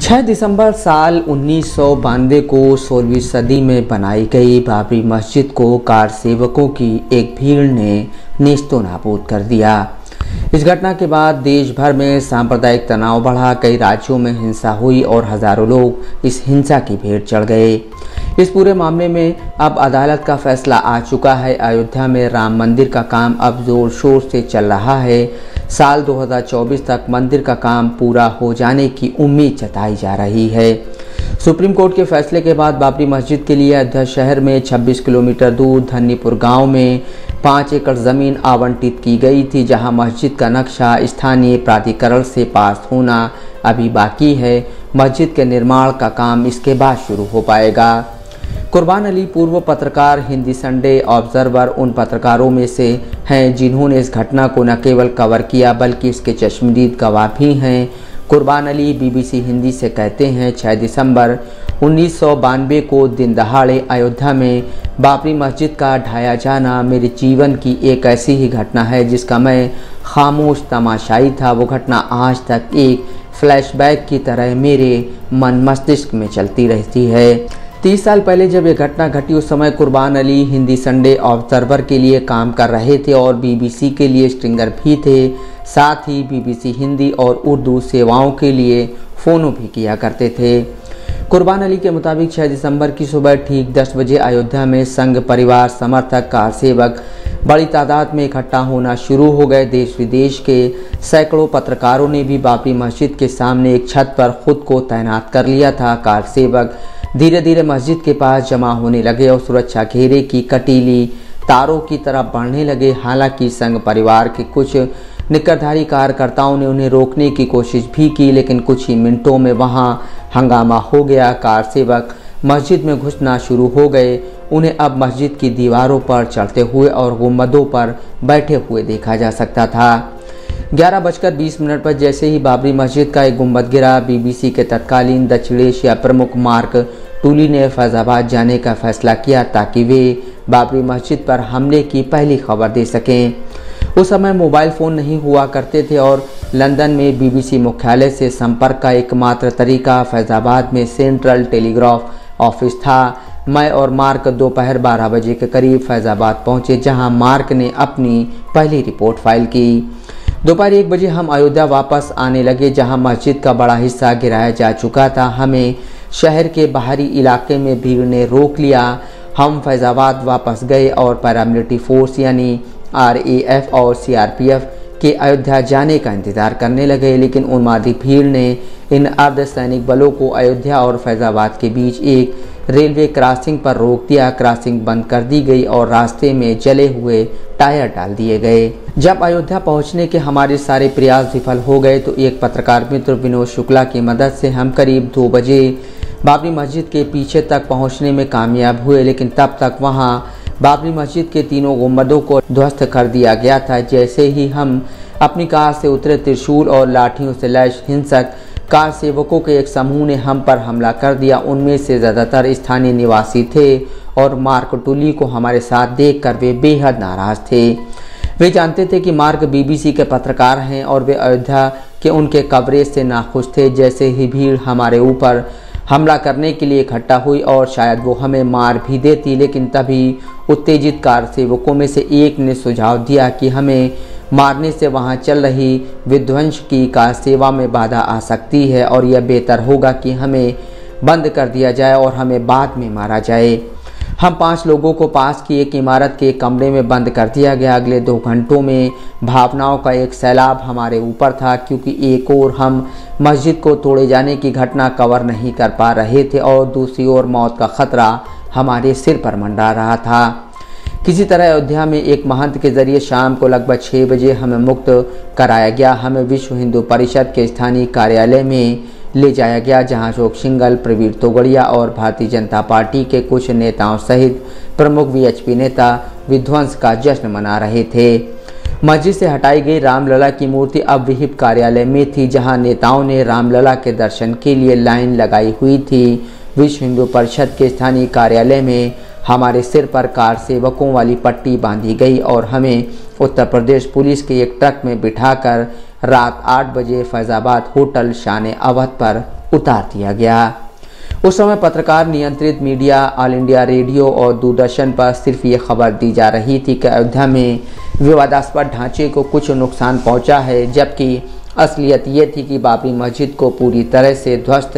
6 दिसंबर साल 1992 को 16वीं सदी में बनाई गई बाबरी मस्जिद को कार सेवकों की एक भीड़ ने नेस्तो नाबूद कर दिया। इस घटना के बाद देश भर में सांप्रदायिक तनाव बढ़ा, कई राज्यों में हिंसा हुई और हजारों लोग इस हिंसा की भेंट चढ़ गए। इस पूरे मामले में अब अदालत का फैसला आ चुका है। अयोध्या में राम मंदिर का काम अब जोर शोर से चल रहा है। साल 2024 तक मंदिर का काम पूरा हो जाने की उम्मीद जताई जा रही है। सुप्रीम कोर्ट के फैसले के बाद बाबरी मस्जिद के लिए अयोध्या शहर में 26 किलोमीटर दूर धन्नीपुर गांव में 5 एकड़ जमीन आवंटित की गई थी, जहां मस्जिद का नक्शा स्थानीय प्राधिकरण से पास होना अभी बाकी है। मस्जिद के निर्माण का काम इसके बाद शुरू हो पाएगा। कुर्बान अली पूर्व पत्रकार, हिंदी संडे ऑब्जर्वर उन पत्रकारों में से हैं जिन्होंने इस घटना को न केवल कवर किया बल्कि इसके चश्मदीद गवाह भी हैं। कुर्बान अली बीबीसी हिंदी से कहते हैं, 6 दिसंबर 1992 को दिन दहाड़े अयोध्या में बाबरी मस्जिद का ढाया जाना मेरे जीवन की एक ऐसी ही घटना है जिसका मैं खामोश तमाशाई था। वो घटना आज तक एक फ्लैशबैक की तरह मेरे मन मस्तिष्क में चलती रहती है। 30 साल पहले जब यह घटना घटी उस समय कुर्बान अली हिंदी संडे ऑब्जर्वर के लिए काम कर रहे थे और बीबीसी के लिए स्ट्रिंगर भी थे। साथ ही बीबीसी हिंदी और उर्दू सेवाओं के लिए फ़ोनों भी किया करते थे। कुर्बान अली के मुताबिक 6 दिसंबर की सुबह ठीक 10 बजे अयोध्या में संघ परिवार समर्थक कार सेवक बड़ी तादाद में इकट्ठा होना शुरू हो गए। देश विदेश के सैकड़ों पत्रकारों ने भी बाबरी मस्जिद के सामने एक छत पर खुद को तैनात कर लिया था। कार सेवक धीरे धीरे मस्जिद के पास जमा होने लगे और सुरक्षा घेरे की कटीली तारों की तरफ बढ़ने लगे। हालांकि संघ परिवार के कुछ निकटधारी कार्यकर्ताओं ने उन्हें रोकने की कोशिश भी की, लेकिन कुछ ही मिनटों में वहां हंगामा हो गया। कार सेवक मस्जिद में घुसना शुरू हो गए। उन्हें अब मस्जिद की दीवारों पर चढ़ते हुए और गुंबदों पर बैठे हुए देखा जा सकता था। 11:20 पर जैसे ही बाबरी मस्जिद का एक गुंबद गिरा, बीबीसी के तत्कालीन दक्षिण एशिया प्रमुख मार्क टूली ने फैजाबाद जाने का फैसला किया ताकि वे बाबरी मस्जिद पर हमले की पहली खबर दे सकें। उस समय मोबाइल फ़ोन नहीं हुआ करते थे और लंदन में बीबीसी मुख्यालय से संपर्क का एकमात्र तरीका फैजाबाद में सेंट्रल टेलीग्राफ ऑफिस था। मैं और मार्क दोपहर 12 बजे के करीब फैजाबाद पहुंचे, जहां मार्क ने अपनी पहली रिपोर्ट फाइल की। दोपहर 1 बजे हम अयोध्या वापस आने लगे, जहां मस्जिद का बड़ा हिस्सा गिराया जा चुका था। हमें शहर के बाहरी इलाके में भीड़ ने रोक लिया। हम फैजाबाद वापस गए और पैरामिलिट्री फोर्स यानी RAF और CRPF के अयोध्या जाने का इंतजार करने लगे, लेकिन उन्मादी भीड़ ने इन अर्धसैनिक बलों को अयोध्या और फैजाबाद के बीच एक रेलवे क्रॉसिंग पर रोक दिया। क्रॉसिंग बंद कर दी गई और रास्ते में जले हुए टायर डाल दिए गए। जब अयोध्या पहुंचने के हमारे सारे प्रयास विफल हो गए तो एक पत्रकार मित्र विनोद शुक्ला की मदद से हम करीब 2 बजे बाबरी मस्जिद के पीछे तक पहुंचने में कामयाब हुए, लेकिन तब तक वहां बाबरी मस्जिद के तीनों गुंबदों को ध्वस्त कर दिया गया था। जैसे ही हम अपनी कार से उतरे, त्रिशूल और लाठियों से लैस हिंसक कार सेवकों के एक समूह ने हम पर हमला कर दिया। उनमें से ज़्यादातर स्थानीय निवासी थे और मार्क टूली को हमारे साथ देखकर वे बेहद नाराज थे। वे जानते थे कि मार्क बीबीसी के पत्रकार हैं और वे अयोध्या के उनके कवरेज से नाखुश थे। जैसे ही भीड़ हमारे ऊपर हमला करने के लिए इकट्ठा हुई और शायद वो हमें मार भी देती, लेकिन तभी उत्तेजित कार सेवकों में से एक ने सुझाव दिया कि हमें मारने से वहां चल रही विध्वंस की कार सेवा में बाधा आ सकती है और यह बेहतर होगा कि हमें बंद कर दिया जाए और हमें बाद में मारा जाए। हम 5 लोगों को पास की एक इमारत के कमरे में बंद कर दिया गया। अगले 2 घंटों में भावनाओं का एक सैलाब हमारे ऊपर था, क्योंकि एक ओर हम मस्जिद को तोड़े जाने की घटना कवर नहीं कर पा रहे थे और दूसरी ओर मौत का खतरा हमारे सिर पर मंडरा रहा था। किसी तरह अयोध्या में एक महंत के जरिए शाम को लगभग 6 बजे हमें मुक्त कराया गया। हमें विश्व हिंदू परिषद के स्थानीय कार्यालय में ले जाया गया, जहां अशोक सिंघल, प्रवीण तोगड़िया और भारतीय जनता पार्टी के कुछ नेताओं सहित प्रमुख VHP नेता विध्वंस का जश्न मना रहे थे। मस्जिद से हटाई गई रामलला की मूर्ति अब विहिप कार्यालय में थी, जहां नेताओं ने रामलला के दर्शन के लिए लाइन लगाई हुई थी। विश्व हिंदू परिषद के स्थानीय कार्यालय में हमारे सिर पर कार सेवकों वाली पट्टी बांधी गई और हमें उत्तर प्रदेश पुलिस के एक ट्रक में बिठाकर रात 8 बजे फैजाबाद होटल शान अवध पर उतार दिया गया। उस समय पत्रकार नियंत्रित मीडिया, ऑल इंडिया रेडियो और दूरदर्शन पर सिर्फ ये खबर दी जा रही थी कि अयोध्या में विवादास्पद ढांचे को कुछ नुकसान पहुंचा है, जबकि असलियत ये थी कि बाबरी मस्जिद को पूरी तरह से ध्वस्त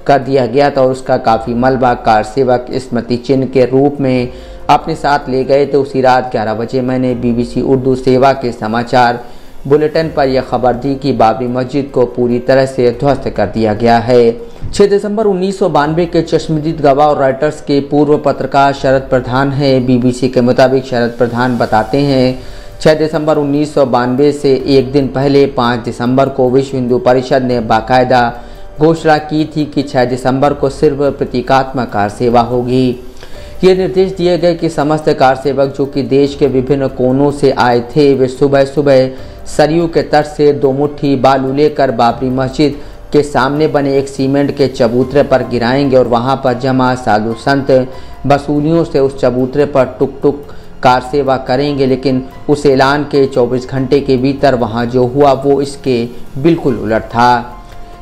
कर दिया गया था और उसका काफ़ी मलबा कार सेवक स्मृति चिन्ह के रूप में अपने साथ ले गए थे। उसी रात 11 बजे मैंने BBC उर्दू सेवा के समाचार बुलेटिन पर यह खबर दी कि बाबरी मस्जिद को पूरी तरह से ध्वस्त कर दिया गया है। 6 दिसंबर 1992 के चश्मदीद गवाह और रॉयटर्स के पूर्व पत्रकार शरद प्रधान हैं। BBC के मुताबिक शरद प्रधान बताते हैं 6 दिसंबर 1992 से एक दिन पहले 5 दिसंबर को विश्व हिंदू परिषद ने बाकायदा घोषणा की थी कि 6 दिसंबर को सिर्फ प्रतीकात्मक कार सेवा होगी। ये निर्देश दिए गए कि समस्त कार सेवक जो कि देश के विभिन्न कोनों से आए थे, वे सुबह सुबह सरयू के तट से 2 मुट्ठी बालू लेकर बाबरी मस्जिद के सामने बने एक सीमेंट के चबूतरे पर गिराएंगे और वहां पर जमा साधु संत वसूलियों से उस चबूतरे पर टुक टुक कार सेवा करेंगे। लेकिन उस ऐलान के 24 घंटे के भीतर वहां जो हुआ वो इसके बिल्कुल उलट था।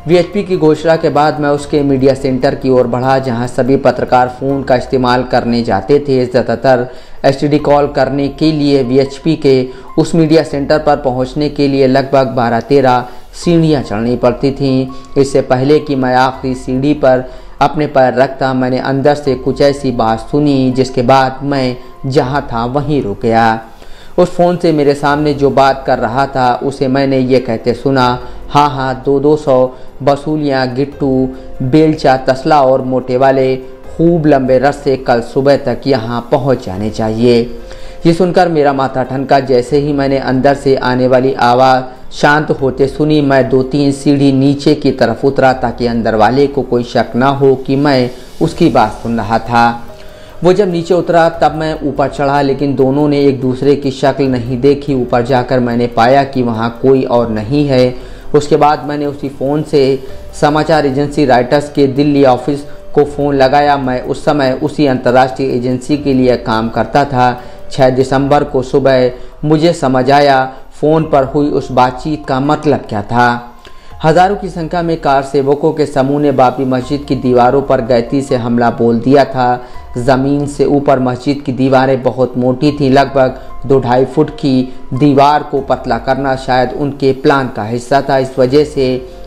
VHP की घोषणा के बाद मैं उसके मीडिया सेंटर की ओर बढ़ा, जहां सभी पत्रकार फ़ोन का इस्तेमाल करने जाते थे। ज़्यादातर STD कॉल करने के लिए VHP के उस मीडिया सेंटर पर पहुंचने के लिए लगभग 12-13 सीढ़ियां चढ़नी पड़ती थीं। इससे पहले कि मैं आखिरी सीढ़ी पर अपने पैर रखता, मैंने अंदर से कुछ ऐसी बात सुनी जिसके बाद मैं जहां था वहीं रुक गया। उस फ़ोन से मेरे सामने जो बात कर रहा था उसे मैंने ये कहते सुना, हाँ 200 वसूलियाँ, गिट्टू, बेलचा, तसला और मोटे वाले खूब लंबे रस्से कल सुबह तक यहाँ पहुँच जाने चाहिए। ये सुनकर मेरा माथा ठनका। जैसे ही मैंने अंदर से आने वाली आवाज़ शांत होते सुनी, मैं 2-3 सीढ़ी नीचे की तरफ उतरा ताकि अंदर वाले को कोई शक ना हो कि मैं उसकी बात सुन रहा था। वो जब नीचे उतरा तब मैं ऊपर चढ़ा, लेकिन दोनों ने एक दूसरे की शक्ल नहीं देखी। ऊपर जाकर मैंने पाया कि वहाँ कोई और नहीं है। उसके बाद मैंने उसी फ़ोन से समाचार एजेंसी रॉयटर्स के दिल्ली ऑफिस को फ़ोन लगाया। मैं उस समय उसी अंतर्राष्ट्रीय एजेंसी के लिए काम करता था। 6 दिसंबर को सुबह मुझे समझ आया फ़ोन पर हुई उस बातचीत का मतलब क्या था। हज़ारों की संख्या में कार सेवकों के समूह ने बाबरी मस्जिद की दीवारों पर गैती से हमला बोल दिया था। ज़मीन से ऊपर मस्जिद की दीवारें बहुत मोटी थीं। लगभग 2-2.5 फुट की दीवार को पतला करना शायद उनके प्लान का हिस्सा था। इस वजह से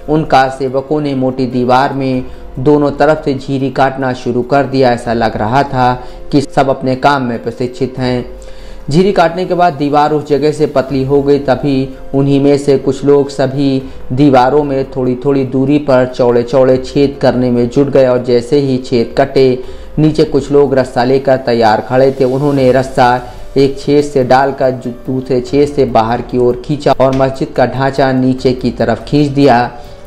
उन कार सेवकों ने मोटी दीवार में दोनों तरफ से झीरी काटना शुरू कर दिया। ऐसा लग रहा था कि सब अपने काम में प्रशिक्षित हैं। झीरी काटने के बाद दीवार उस जगह से पतली हो गई। तभी उन्हीं में से कुछ लोग सभी दीवारों में थोड़ी थोड़ी दूरी पर चौड़े चौड़े छेद करने में जुट गए और जैसे ही छेद कटे, नीचे कुछ लोग रस्सा लेकर तैयार खड़े थे। उन्होंने रस्सा एक छेद से डालकर दूसरे छेद से बाहर की ओर खींचा और मस्जिद का ढांचा नीचे की तरफ खींच दिया।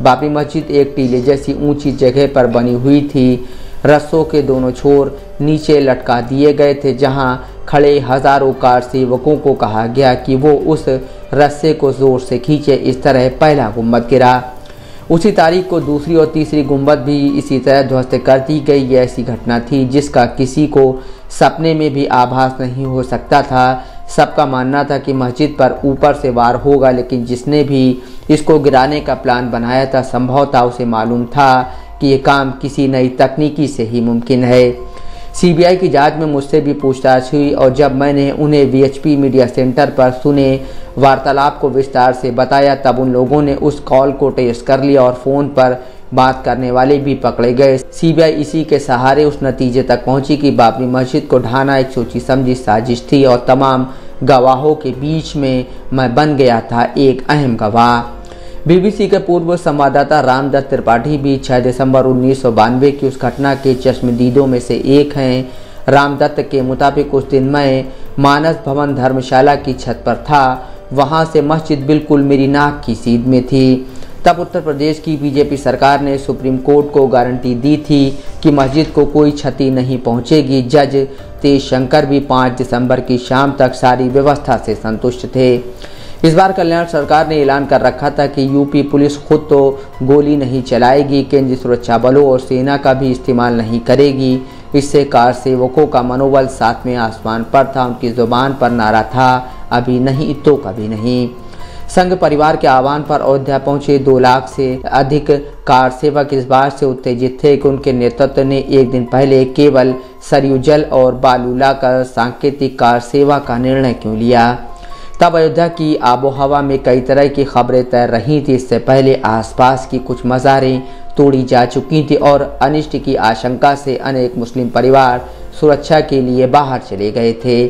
बाबरी मस्जिद एक टीले जैसी ऊंची जगह पर बनी हुई थी। रस्सों के दोनों छोर नीचे लटका दिए गए थे। जहां खड़े हजारों कार सेवकों को कहा गया कि वो उस रस्से को जोर से खींचे। इस तरह पहला गुंबद गिरा। उसी तारीख को दूसरी और तीसरी गुंबद भी इसी तरह ध्वस्त कर दी गई। यह ऐसी घटना थी जिसका किसी को सपने में भी आभास नहीं हो सकता था। सबका मानना था कि मस्जिद पर ऊपर से वार होगा, लेकिन जिसने भी इसको गिराने का प्लान बनाया था संभवतः उसे मालूम था कि ये काम किसी नई तकनीकी से ही मुमकिन है। CBI की जांच में मुझसे भी पूछताछ हुई और जब मैंने उन्हें VHP मीडिया सेंटर पर सुने वार्तालाप को विस्तार से बताया तब उन लोगों ने उस कॉल को टेस्ट कर लिया और फ़ोन पर बात करने वाले भी पकड़े गए। CBI इसी के सहारे उस नतीजे तक पहुंची कि बाबरी मस्जिद को ढाना एक सोची समझी साजिश थी और तमाम गवाहों के बीच में मैं बन गया था एक अहम गवाह। BBC के पूर्व संवाददाता रामदत्त त्रिपाठी भी 6 दिसंबर 1992 की उस घटना के चश्मदीदों में से एक हैं। रामदत्त के मुताबिक उस दिन मैं मानस भवन धर्मशाला की छत पर था। वहां से मस्जिद बिल्कुल मेरी नाक की सीध में थी। तब उत्तर प्रदेश की BJP सरकार ने सुप्रीम कोर्ट को गारंटी दी थी कि मस्जिद को कोई क्षति नहीं पहुंचेगी। जज तेज शंकर भी 5 दिसंबर की शाम तक सारी व्यवस्था से संतुष्ट थे। इस बार कल्याण सरकार ने ऐलान कर रखा था कि यूपी पुलिस खुद तो गोली नहीं चलाएगी, केंद्रीय सुरक्षा बलों और सेना का भी इस्तेमाल नहीं करेगी। इससे कार सेवकों का मनोबल 7वें आसमान पर था। उनकी जुबान पर नारा था, अभी नहीं तो कभी नहीं। संघ परिवार के आह्वान पर अयोध्या पहुंचे 2 लाख से अधिक कार सेवक इस बात से उत्तेजित थे कि उनके नेतृत्व ने एक दिन पहले केवल सरयू जल और बालू लाकर सांकेतिक कार सेवा का निर्णय क्यों लिया। तब अयोध्या की आबोहवा में कई तरह की खबरें तैर रही थी। इससे पहले आसपास की कुछ मज़ारें तोड़ी जा चुकी थी और अनिष्ट की आशंका से अनेक मुस्लिम परिवार सुरक्षा के लिए बाहर चले गए थे।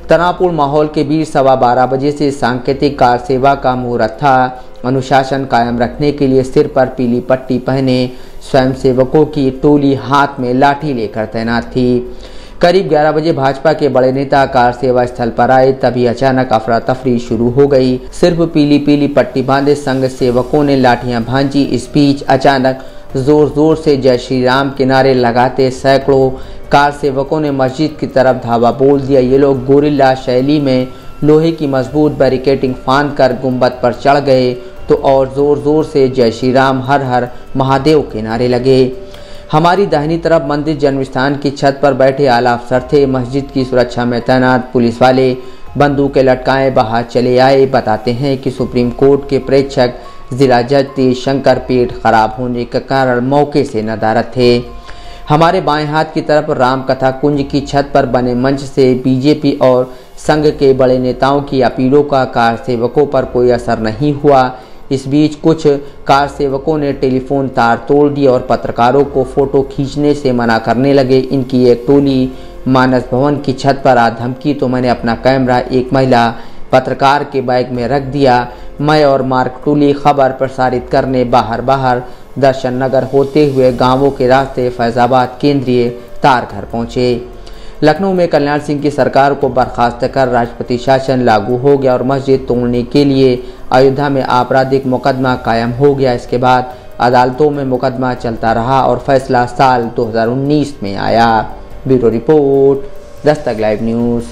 तनावपूर्ण माहौल के बीच 12:15 बजे से सांकेतिक कार सेवा का मुहूर्त था। अनुशासन कायम रखने के लिए सिर पर पीली पट्टी पहने स्वयंसेवकों की टोली हाथ में लाठी लेकर तैनात थी। करीब 11 बजे भाजपा के बड़े नेता कार सेवा स्थल पर आए, तभी अचानक अफरा तफरी शुरू हो गई। सिर्फ पीली पट्टी बांधे संघ सेवकों ने लाठियां भांजी। इस बीच अचानक जोर जोर से जय श्री राम के नारे लगाते सैकड़ों कार सेवकों ने मस्जिद की तरफ धावा बोल दिया। ये लोग गोरिल्ला शैली में लोहे की मजबूत बैरिकेडिंग फांद कर गुंबद पर चढ़ गए तो और जोर जोर से जय श्री राम हर हर महादेव के नारे लगे। हमारी दाहिनी तरफ मंदिर जन्मस्थान की छत पर बैठे आला अफसर थे। मस्जिद की सुरक्षा में तैनात पुलिस वाले बंदूकें लटकाए बाहर चले आए। बताते हैं कि सुप्रीम कोर्ट के प्रेक्षक जिला जज तेज शंकर पेट खराब होने के कारण मौके से नदारद थे। हमारे बाएं हाथ की तरफ राम कथा कुंज की छत पर बने मंच से बीजेपी और संघ के बड़े नेताओं की अपीलों का कार सेवकों पर कोई असर नहीं हुआ। इस बीच कुछ कार सेवकों ने टेलीफोन तार तोड़ दिए और पत्रकारों को फोटो खींचने से मना करने लगे। इनकी एक टोली मानस भवन की छत पर आ धमकी तो मैंने अपना कैमरा एक महिला पत्रकार के बैग में रख दिया। मैं और मार्क टोली खबर प्रसारित करने बाहर दर्शन नगर होते हुए गांवों के रास्ते फैजाबाद केंद्रीय तार घर पहुंचे। लखनऊ में कल्याण सिंह की सरकार को बर्खास्त कर राष्ट्रपति शासन लागू हो गया और मस्जिद तोड़ने के लिए अयोध्या में आपराधिक मुकदमा कायम हो गया। इसके बाद अदालतों में मुकदमा चलता रहा और फैसला साल 2019 में आया। Bureau report, Dastak live news.